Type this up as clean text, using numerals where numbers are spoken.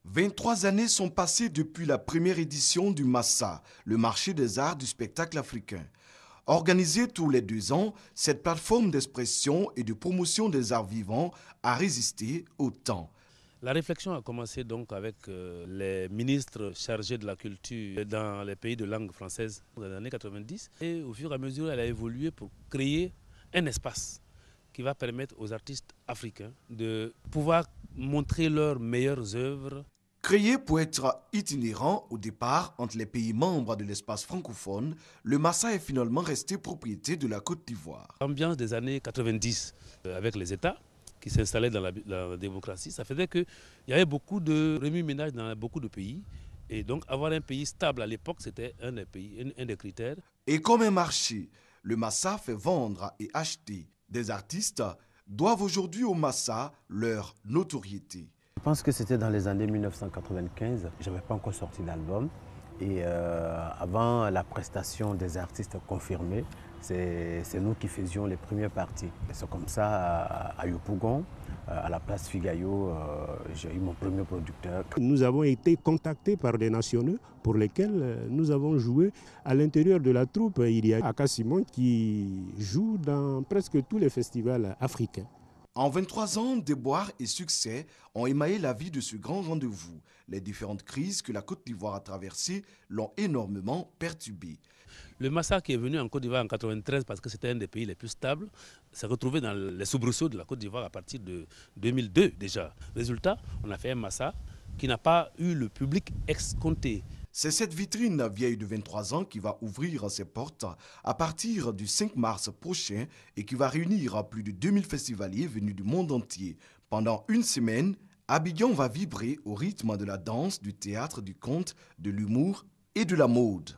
23 années sont passées depuis la première édition du Massa, le marché des arts du spectacle africain. Organisée tous les 2 ans, cette plateforme d'expression et de promotion des arts vivants a résisté au temps. La réflexion a commencé donc avec les ministres chargés de la culture dans les pays de langue française dans les années 90. Et au fur et à mesure, elle a évolué pour créer un espace qui va permettre aux artistes africains de pouvoir montrer leurs meilleures œuvres. Créé pour être itinérant au départ entre les pays membres de l'espace francophone, le Massa est finalement resté propriété de la Côte d'Ivoire. L'ambiance des années 90 avec les États qui s'installaient dans la démocratie, ça faisait qu'il y avait beaucoup de remue-ménage dans beaucoup de pays. Et donc avoir un pays stable à l'époque, c'était un des critères. Et comme un marché, le Massa fait vendre et acheter. Des artistes doivent aujourd'hui au Massa leur notoriété. Je pense que c'était dans les années 1995, je n'avais pas encore sorti d'album. Et avant la prestation des artistes confirmés, c'est nous qui faisions les premières parties. C'est comme ça, à Yopougon, à la place Figayo, j'ai eu mon premier producteur. Nous avons été contactés par des nationaux pour lesquels nous avons joué. À l'intérieur de la troupe, il y a Aka Simon qui joue dans presque tous les festivals africains. En 23 ans, déboires et succès ont émaillé la vie de ce grand rendez-vous. Les différentes crises que la Côte d'Ivoire a traversées l'ont énormément perturbé. Le Massa qui est venu en Côte d'Ivoire en 1993 parce que c'était un des pays les plus stables, s'est retrouvé dans les soubresauts de la Côte d'Ivoire à partir de 2002 déjà. Résultat, on a fait un Massa qui n'a pas eu le public escompté. C'est cette vitrine vieille de 23 ans qui va ouvrir ses portes à partir du 5 mars prochain et qui va réunir plus de 2000 festivaliers venus du monde entier. Pendant une semaine, Abidjan va vibrer au rythme de la danse, du théâtre, du conte, de l'humour et de la mode.